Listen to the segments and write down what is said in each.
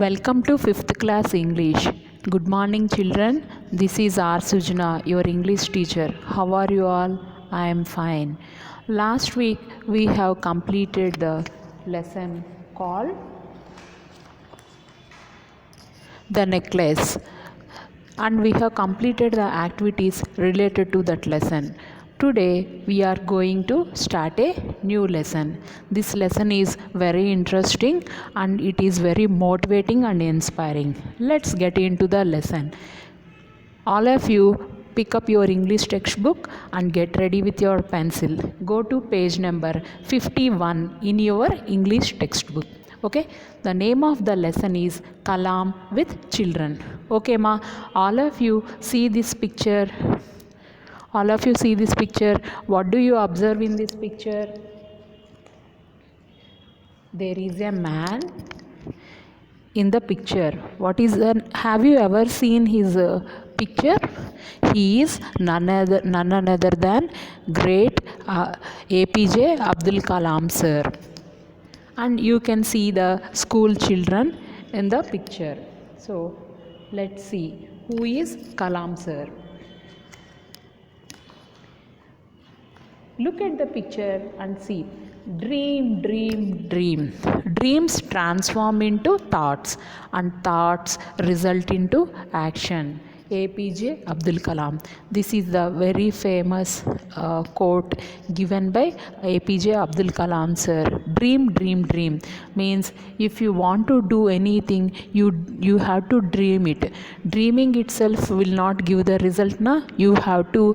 Welcome to 5th class English. Good morning, children. This is R. Sujana, your English teacher. How are you all? I am fine. Last week we have completed the lesson called The Necklace, and we have completed the activities related to that lesson. Today we are going to start a new lesson. This lesson is very interesting and it is very motivating and inspiring. Let's get into the lesson. All of you pick up your English textbook and get ready with your pencil. Go to page number 51 in your English textbook. Okay, the name of the lesson is Kalam with Children. Okay, ma, all of you see this picture. All of you see this picture. What do you observe in this picture? There is a man in the picture. What is have you ever seen his picture? He is none other than great APJ Abdul Kalam sir. And you can see the school children in the picture. So let's see who is Kalam sir. Look at the picture and see. Dream, dream, dream. Dreams transform into thoughts and thoughts result into action. APJ Abdul Kalam. This is the very famous quote given by APJ Abdul Kalam sir. Dream, dream, dream means if you want to do anything, you have to dream it. Dreaming itself will not give the result. Na? You have to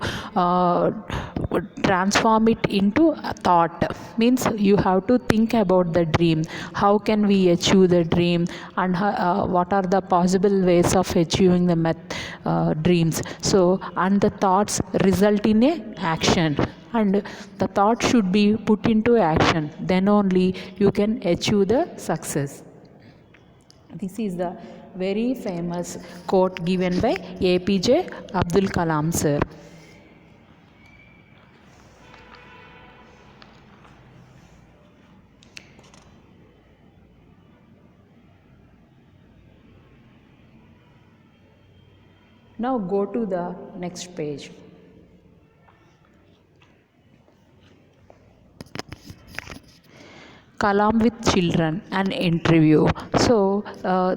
transform it into a thought. Means you have to think about the dream. How can we achieve the dream, and what are the possible ways of achieving the dreams. So, and the thoughts result in a action, and the thought should be put into action, then only you can achieve the success. This is the very famous quote given by APJ Abdul Kalam sir. Now go to the next page. Kalam with Children, an interview. So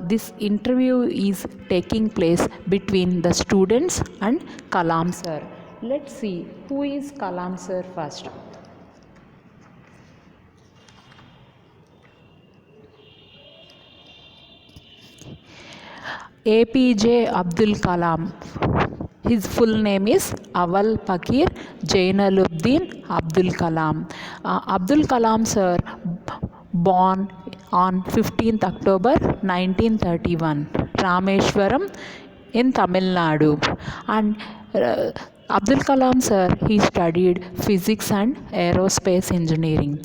this interview is taking place between the students and Kalam sir. Let's see who is Kalam sir first. APJ Abdul Kalam. His full name is Awal Pakir Jainaluddin Abdul Kalam. Abdul Kalam sir born on 15th October 1931, Rameshwaram in Tamil Nadu. And Abdul Kalam sir, he studied physics and aerospace engineering.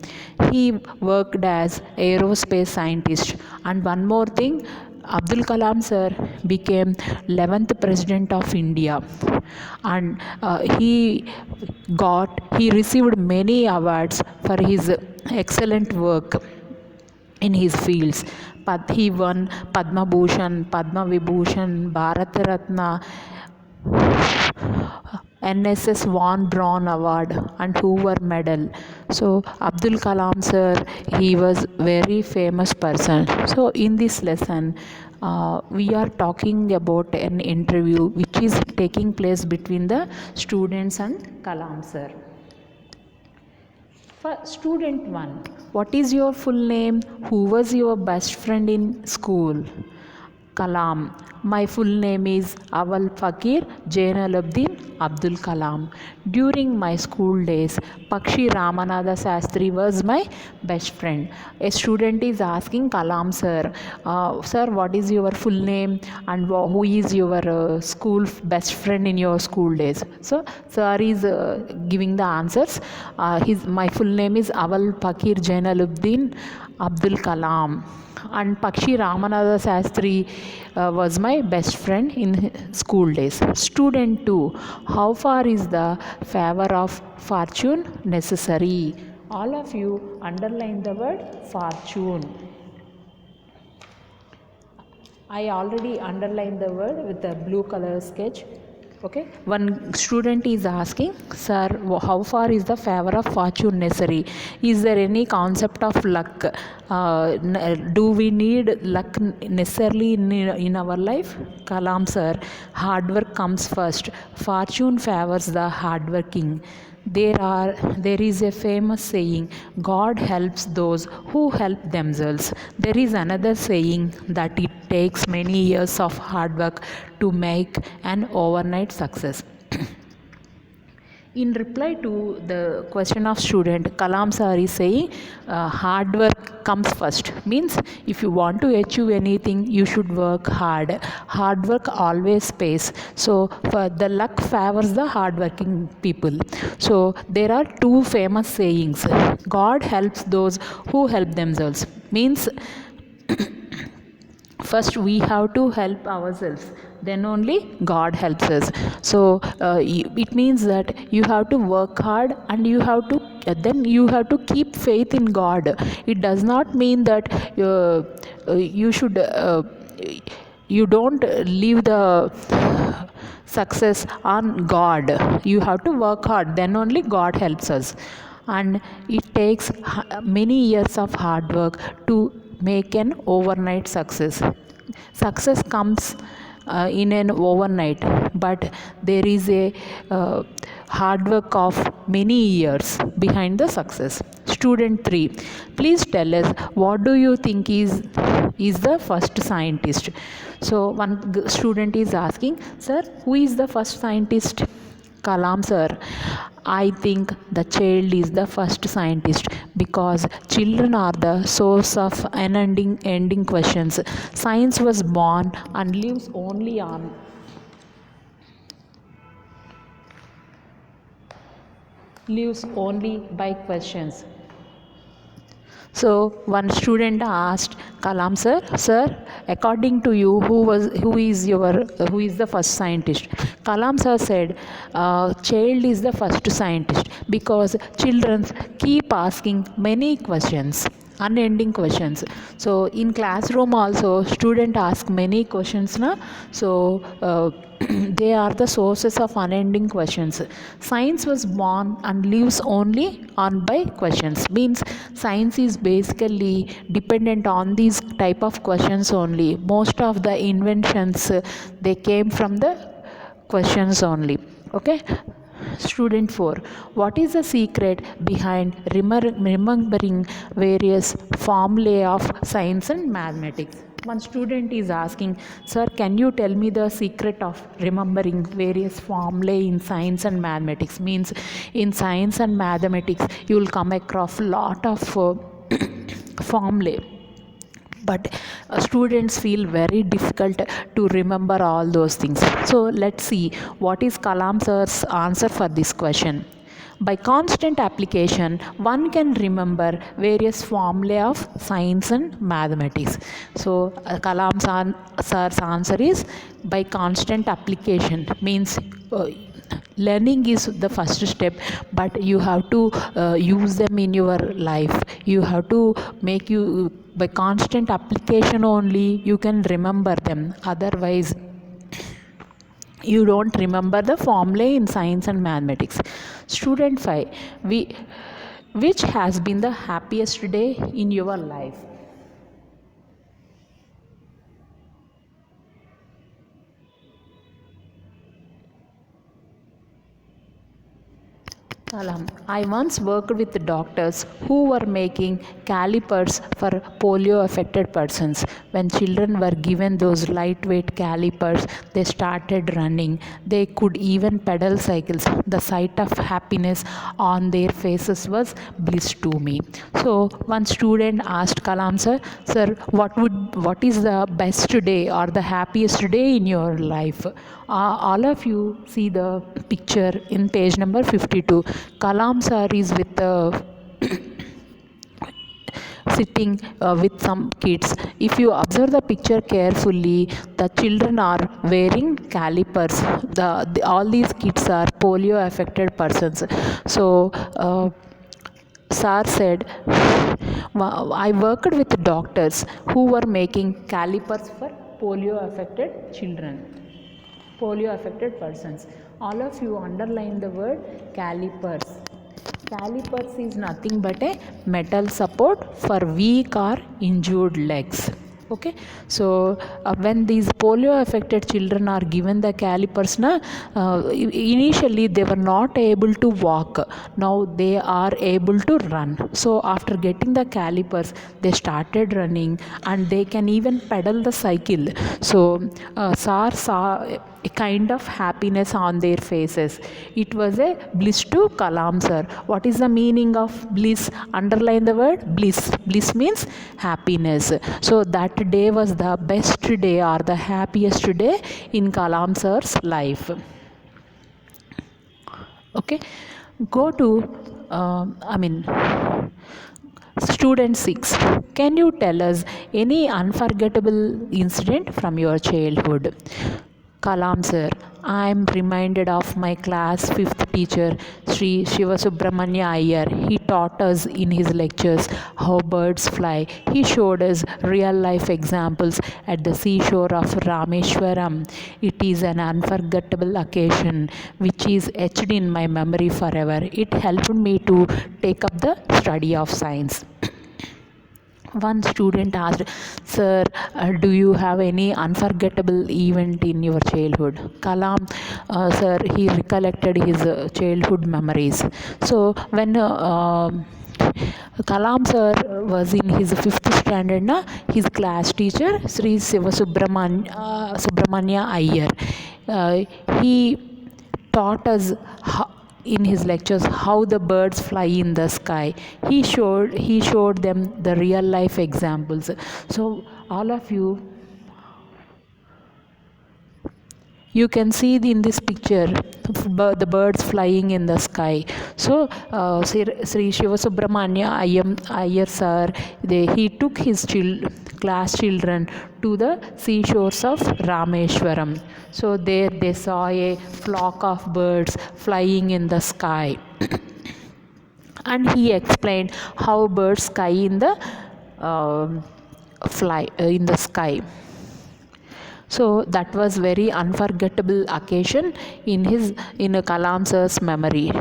He worked as aerospace scientist. And one more thing, Abdul Kalam sir became 11th President of India, and he received many awards for his excellent work in his fields. He won Padma Bhushan, Padma Vibhushan, Bharat Ratna, NSS Von Braun Award and Hoover Medal. So Abdul Kalam sir, he was very famous person. So in this lesson, we are talking about an interview which is taking place between the students and Kalam sir. For student 1, what is your full name? Who was your best friend in school? Kalam. My full name is Awal Fakir Jainaluddin Abdul Kalam. During my school days, Pakshi Ramanatha Sastri was my best friend. A student is asking Kalam sir, sir, what is your full name and who is your school best friend in your school days? So, sir is giving the answers. My full name is Awal Fakir Jainaluddin Abdul Kalam. And Pakshi Ramanatha Sastri was my best friend in school days. Student 2, how far is the favor of fortune necessary? All of you underline the word fortune. I already underlined the word with the blue color sketch. Okay, one student is asking, sir, how far is the favor of fortune necessary? Is there any concept of luck? Do we need luck necessarily in our life? Kalam sir, hard work comes first. Fortune favors the hardworking. There is a famous saying, God helps those who help themselves. There is another saying that it takes many years of hard work to make an overnight success. In reply to the question of student, Kalam sir is saying hard work comes first. Means if you want to achieve anything, you should work hard. Hard work always pays. So for the luck favors the hard working people. So there are two famous sayings. God helps those who help themselves. Means first we have to help ourselves, then only God helps us. So it means that you have to work hard, and you have to then you have to keep faith in God. It does not mean that you should you don't leave the success on God. You have to work hard, then only God helps us. And it takes many years of hard work to make an overnight success. Success comes in an overnight, but there is a hard work of many years behind the success. Student 3, please tell us, what do you think is the first scientist? So one student is asking, sir, who is the first scientist? Kalam sir, I think the child is the first scientist, because children are the source of ending questions. Science was born and lives only by questions. So one student asked Kalam sir, according to you, who is the first scientist? Kalam sir said, child is the first scientist, because children keep asking many questions, unending questions. So in classroom also, student ask many questions na. So they are the sources of unending questions. Science was born and lives only on by questions. Means science is basically dependent on these type of questions only. Most of the inventions they came from the questions only. Okay. Student 4, what is the secret behind remembering various formulae of science and mathematics? One student is asking, sir, can you tell me the secret of remembering various formulae in science and mathematics? Means in science and mathematics, you will come across a lot of formulae, but students feel very difficult to remember all those things. So let's see what is Kalam sir's answer for this question. By constant application, one can remember various formulae of science and mathematics. So Kalam sir's answer is by constant application. Means learning is the first step, but you have to use them in your life. You have to make you by constant application only you can remember them. Otherwise you don't remember the formulae in science and mathematics. Student 5, which has been the happiest day in your life? Kalam, I once worked with doctors who were making calipers for polio affected persons. When children were given those lightweight calipers, they started running. They could even pedal cycles. The sight of happiness on their faces was bliss to me. So one student asked Kalam sir, what is the best day or the happiest day in your life? All of you see the picture in page number 52. Kalam sir is with sitting with some kids. If you observe the picture carefully, the children are wearing calipers. All these kids are polio affected persons. So sir said, I worked with doctors who were making calipers for polio affected children, polio affected persons. All of you underline the word calipers. Calipers is nothing but a metal support for weak or injured legs. Okay, so when these polio affected children are given the calipers na, initially they were not able to walk, now they are able to run. So after getting the calipers they started running and they can even pedal the cycle. So SAR saw a kind of happiness on their faces. It was a bliss to Kalam sir. What is the meaning of bliss? Underline the word bliss. Bliss means happiness. So that day was the best day or the happiest day in Kalam sir's life. Okay, go to student 6. Can you tell us any unforgettable incident from your childhood? Kalam sir, I am reminded of my class 5th teacher, Sri Shivasubramanya Iyer. He taught us in his lectures how birds fly. He showed us real life examples at the seashore of Rameshwaram. It is an unforgettable occasion which is etched in my memory forever. It helped me to take up the study of science. One student asked, Sir, do you have any unforgettable event in your childhood? Kalam, sir, he recollected his childhood memories. So, when Kalam sir was in his 5th standard, his class teacher, Sri Subramanya Iyer, he taught us in his lectures how the birds fly in the sky. He showed them the real life examples. So all of you can see in this picture the birds flying in the sky. So Sri Shivasubramanya Iyer sir, he took his class children to the seashores of Rameshwaram. So there they saw a flock of birds flying in the sky. And he explained how birds fly in the sky. So that was very unforgettable occasion in Kalam sir's memory.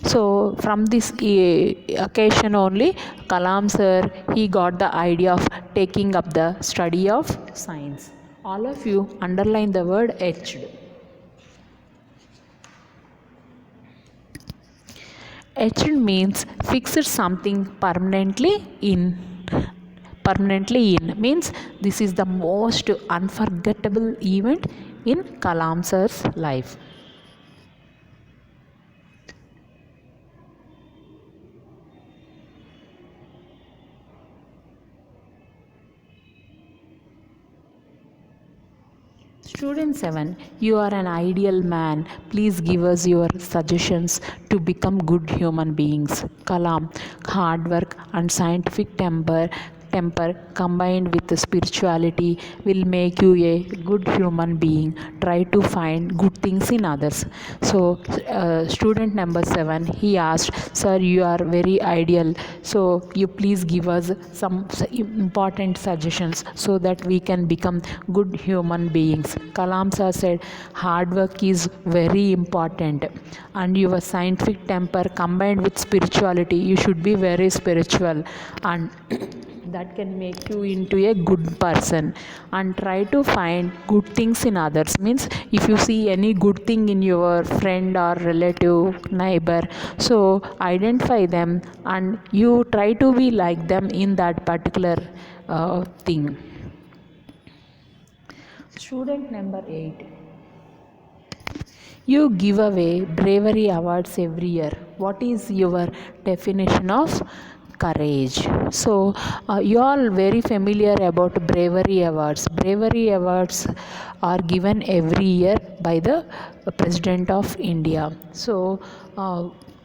So from this occasion only, Kalam sir, he got the idea of taking up the study of science. All of you underline the word etched. Etched means fixed something permanently in. Means this is the most unforgettable event in Kalam sir's life. Student 7, you are an ideal man. Please give us your suggestions to become good human beings. Kalam, hard work and scientific temper combined with spirituality will make you a good human being. Try to find good things in others. So student number 7, he asked, Sir, you are very ideal, so you please give us some important suggestions so that we can become good human beings. Kalam sir said, hard work is very important and your scientific temper combined with spirituality, you should be very spiritual, and that can make you into a good person. And try to find good things in others. Means if you see any good thing in your friend or relative, neighbor, so identify them and you try to be like them in that particular thing. Student number 8, you give away bravery awards every year. What is your definition of courage? So you all very familiar about bravery awards. Bravery awards are given every year by the President of India. So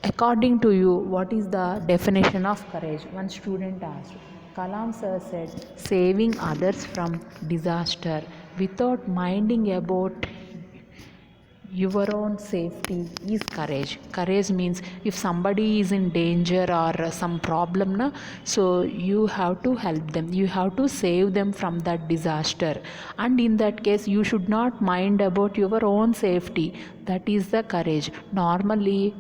according to you, what is the definition of courage? One student asked. Kalam sir said, saving others from disaster without minding about your own safety is courage. Courage means if somebody is in danger or some problem na, so you have to help them, you have to save them from that disaster, and in that case you should not mind about your own safety. That is the courage. Normally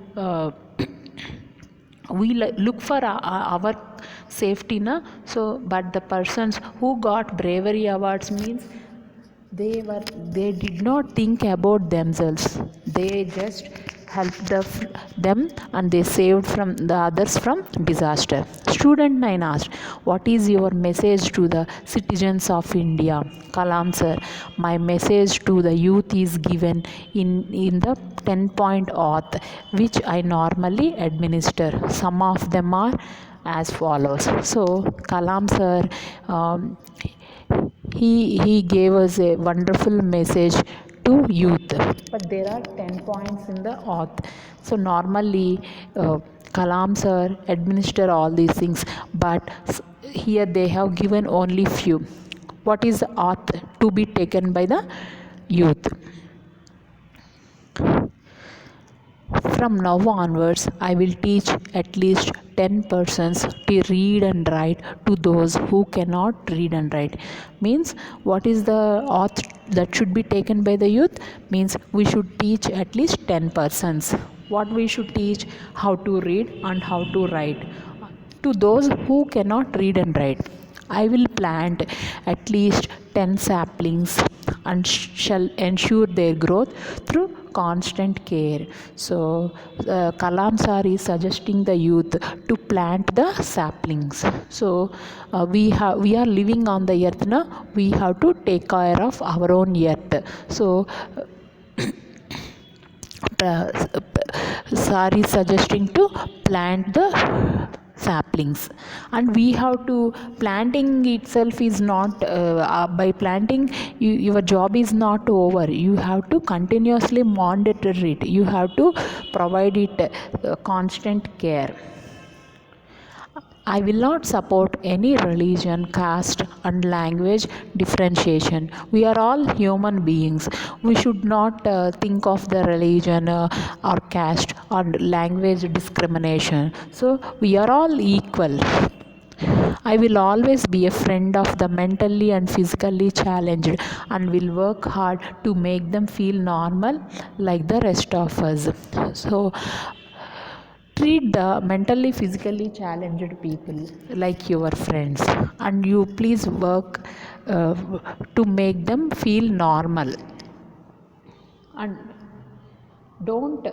we look for our safety na, so but the persons who got bravery awards means they did not think about themselves, they just helped them and they saved from the others from disaster. Student 9 asked, what is your message to the citizens of India? Kalam sir, my message to the youth is given in the 10-point oath which I normally administer. Some of them are as follows. So Kalam sir, he gave us a wonderful message to youth, but there are 10 points in the oath. So normally Kalam sir administer all these things, but here they have given only few. What is the oath to be taken by the youth? From now onwards, I will teach at least 10 persons to read and write to those who cannot read and write. Means, what is the oath that should be taken by the youth? Means, we should teach at least 10 persons. What we should teach? How to read and how to write. To those who cannot read and write, I will plant at least 10 saplings and shall ensure their growth through constant care. So, Kalam sir is suggesting the youth to plant the saplings. So, we are living on the earth now. We have to take care of our own earth. So, sir is suggesting to plant the saplings, and we have to, planting itself is not by planting your job is not over. You have to continuously monitor it, you have to provide it constant care. I will not support any religion, caste, and language differentiation. We are all human beings. We should not think of the religion or caste or language discrimination. So, we are all equal. I will always be a friend of the mentally and physically challenged and will work hard to make them feel normal like the rest of us. So, treat the mentally physically challenged people like your friends, and you please work to make them feel normal, and don't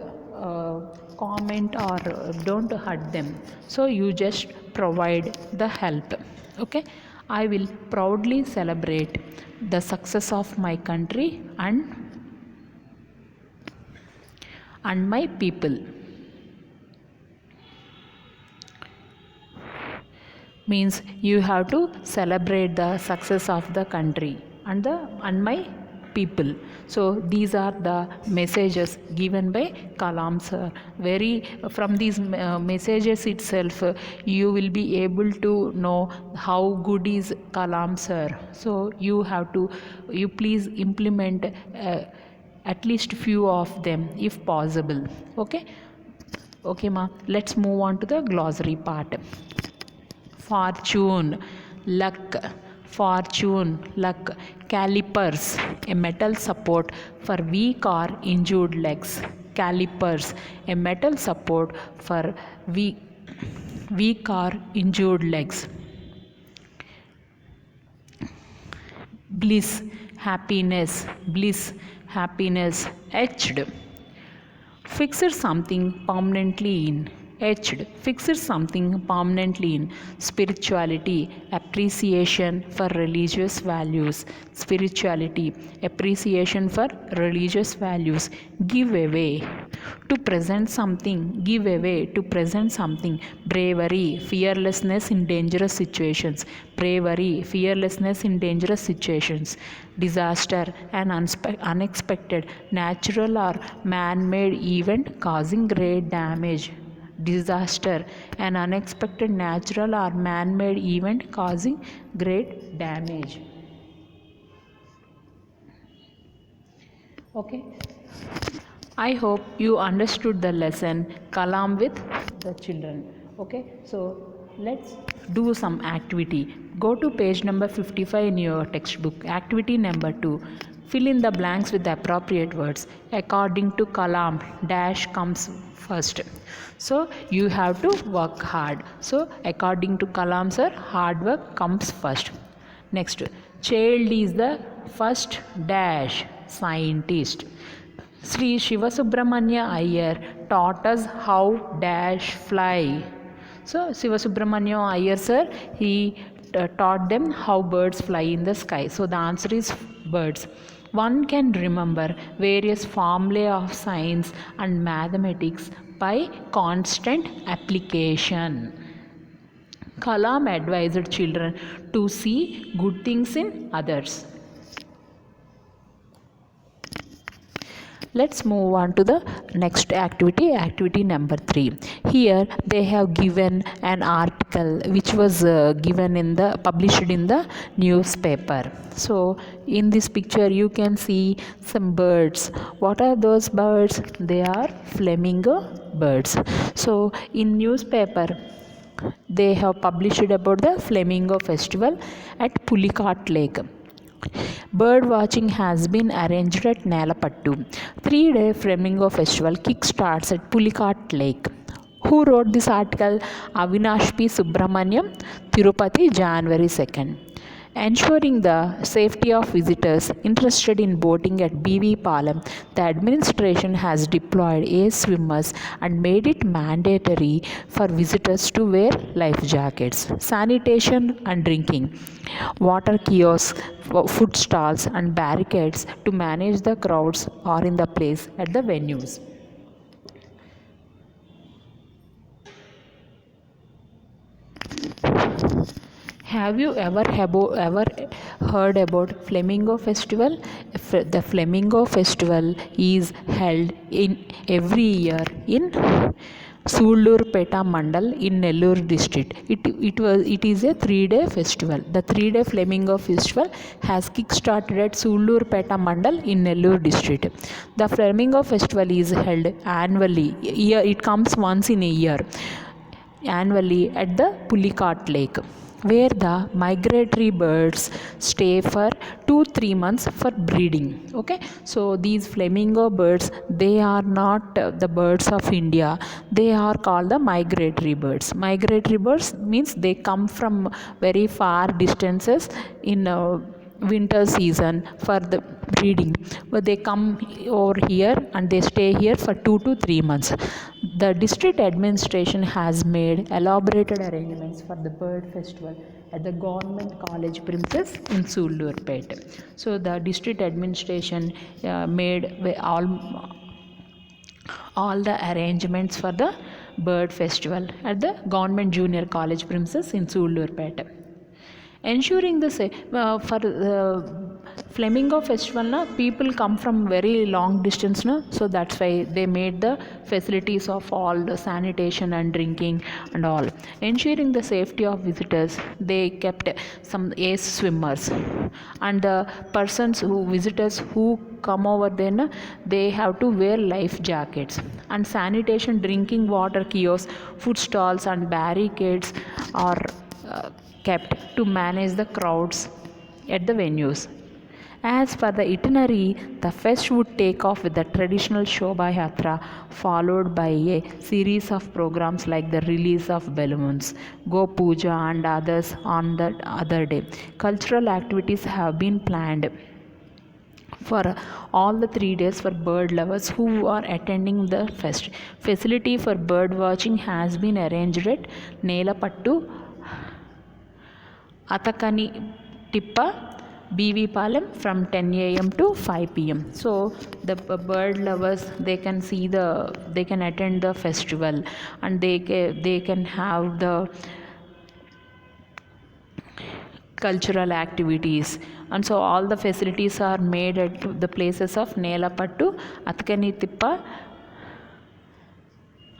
comment or don't hurt them. So you just provide the help. Okay, I will proudly celebrate the success of my country and my people. Means you have to celebrate the success of the country and my people. So these are the messages given by Kalam sir. Very from these messages itself you will be able to know how good is Kalam sir. So you have to, you please implement at least few of them if possible. Okay ma, let's move on to the glossary part. Fortune, luck. Fortune, luck. Calipers, a metal support for weak or injured legs. Calipers, a metal support for weak or injured legs. Bliss, happiness. Bliss, happiness. Etched, fixed something permanently in. Etched, fixed something permanently in. Spirituality, appreciation for religious values. Spirituality, appreciation for religious values. Give away, to present something. Give away, to present something. Bravery, fearlessness in dangerous situations. Bravery, fearlessness in dangerous situations. Disaster, an unexpected natural or man-made event causing great damage. Disaster, an unexpected natural or man-made event causing great damage. Okay. I hope you understood the lesson Kalam with the children. Okay, so let's do some activity. Go to page number 55 in your textbook. Activity number 2. Fill in the blanks with the appropriate words. According to Kalam, dash comes first. So you have to work hard. So according to Kalam sir, hard work comes first. Next, child is the first dash scientist. Sri Shivasubramanya Iyer taught us how dash fly. So Shivasubramanya Iyer sir, he taught them how birds fly in the sky. So the answer is birds. One can remember various formulae of science and mathematics by constant application. Kalam advised children to see good things in others. Let's move on to the next activity, activity number 3. Here they have given an article which was published in the newspaper. So in this picture you can see some birds. What are those birds? They are flamingo birds. So in newspaper they have published about the flamingo festival at Pulicat Lake. Bird watching has been arranged at Nelapattu. 3-day Flamingo Festival kick-starts at Pulicat Lake. Who wrote this article? Avinash P. Subramaniam, Tirupati, January 2nd. Ensuring the safety of visitors interested in boating at BV Palam, the administration has deployed ace swimmers and made it mandatory for visitors to wear life jackets. Sanitation and drinking, water kiosks, food stalls, and barricades to manage the crowds are in the place at the venues. Have you ever heard about Flamingo Festival? The Flamingo Festival is held in every year in Sulurpeta Mandal in Nellore district. It is a 3-day festival. The 3-day Flamingo Festival has kick-started at Sulurpeta Mandal in Nellore district. The Flamingo Festival is held annually. It comes once in a year, annually at the Pulicat Lake, where the migratory birds stay for 2-3 months for breeding. Okay, so these flamingo birds, they are not the birds of India. They are called the migratory birds. Migratory birds means they come from very far distances in winter season for the breeding, but they come over here and they stay here for 2 to 3 months. The district administration has made elaborated arrangements for the bird festival at the government college premises in Sulurpet. So the district administration made all the arrangements for the bird festival at the government junior college premises in Sulurpet. Ensuring the for the Flamingo Festival na, people come from very long distance na, so that's why they made the facilities of all the sanitation and drinking and all. Ensuring the safety of visitors, they kept some ace swimmers, and the visitors who come over there na, they have to wear life jackets. And sanitation, drinking water kiosks, food stalls and barricades are kept to manage the crowds at the venues. As per the itinerary, the fest would take off with the traditional Shobha Yatra, followed by a series of programs like the release of balloons, Go Puja and others on the other day. Cultural activities have been planned for all the 3 days for bird lovers who are attending the fest. Facility for bird watching has been arranged at Nelapattu, Atakani Tippa, BV Palam from 10 a.m. to 5 p.m. So the bird lovers, they can attend the festival, and they can have the cultural activities, and so all the facilities are made at the places of Nelapattu, Atkani Tippa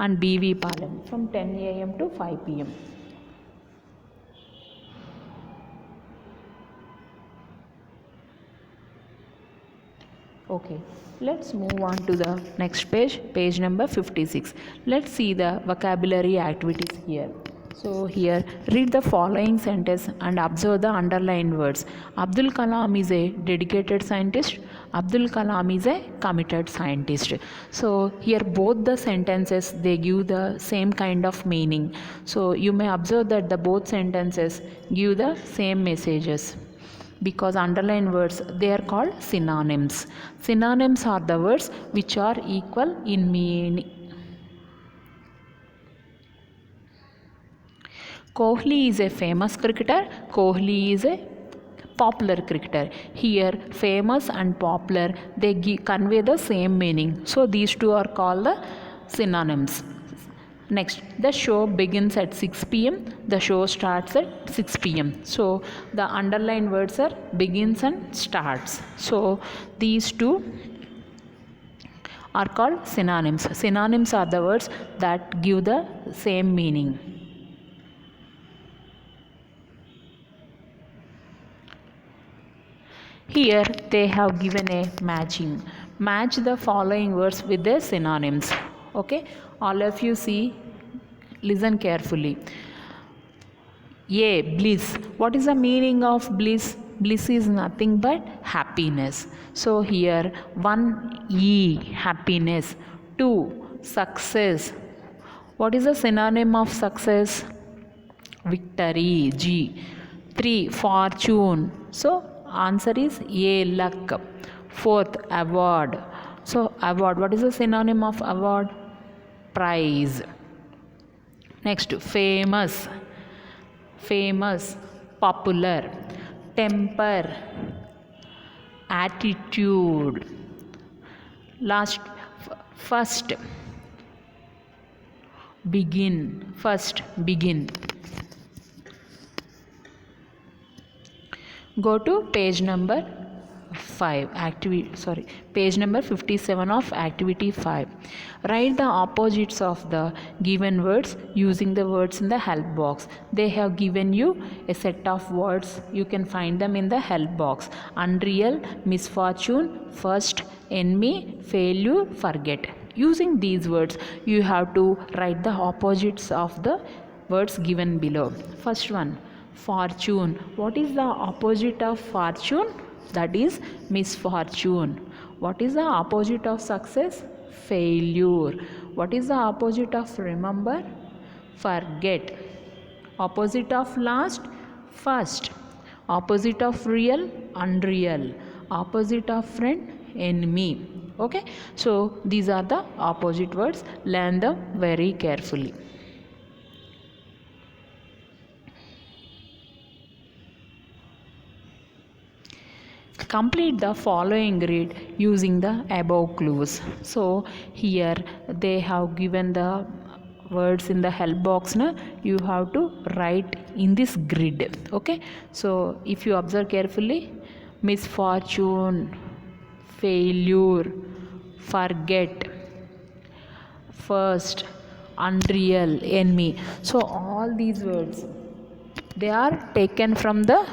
and BV Palam from 10 a.m. to 5 p.m. Okay, let's move on to the next page, page number 56. Let's see the vocabulary activities here. So here, read the following sentence and observe the underlined words. Abdul Kalam is a dedicated scientist. Abdul Kalam is a committed scientist. So here both the sentences, they give the same kind of meaning. So you may observe that the both sentences give the same messages, because underlined words, they are called synonyms. Synonyms are the words which are equal in meaning. Kohli is a famous cricketer. Kohli is a popular cricketer. Here famous and popular, they convey the same meaning. So these two are called the synonyms. Next, the show begins at 6 p.m. The show starts at 6 p.m. So the underlined words are begins and starts. So these two are called synonyms. Synonyms are the words that give the same meaning. Here they have given a matching. Match the following words with their synonyms. Okay, all of you see, listen carefully. A, bliss. What is the meaning of bliss? Bliss is nothing but happiness. So here 1, E, happiness. 2, success. What is the synonym of success? Victory, G. 3, fortune. So answer is A, luck. 4th, award. So award, what is the synonym of award? Prize. Next, famous. Famous, popular. Temper, attitude. Last, first, begin. First, begin. Go to page number 5, page number 57 of activity 5. Write the opposites of the given words using the words in the help box. They have given you a set of words. You can find them in the help box. Unreal, misfortune, first, enemy, failure, forget. Using these words, you have to write the opposites of the words given below. First one, fortune. What is the opposite of fortune? That is misfortune. What is the opposite of success? Failure. What is the opposite of remember? Forget. Opposite of last? First. Opposite of real? Unreal. Opposite of friend? Enemy. Okay, so these are the opposite words. Learn them very carefully. Complete the following grid using the above clues. So here they have given the words in the help box. Now you have to write in this grid. Okay, so if you observe carefully, misfortune, failure, forget, first, unreal, enemy. So all these words, they are taken from the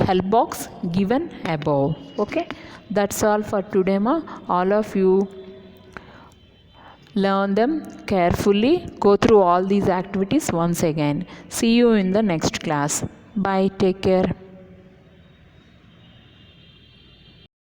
help box given above. Okay, that's all for today, ma. All of you learn them carefully. Go through all these activities once again. See you in the next class. Bye. Take care.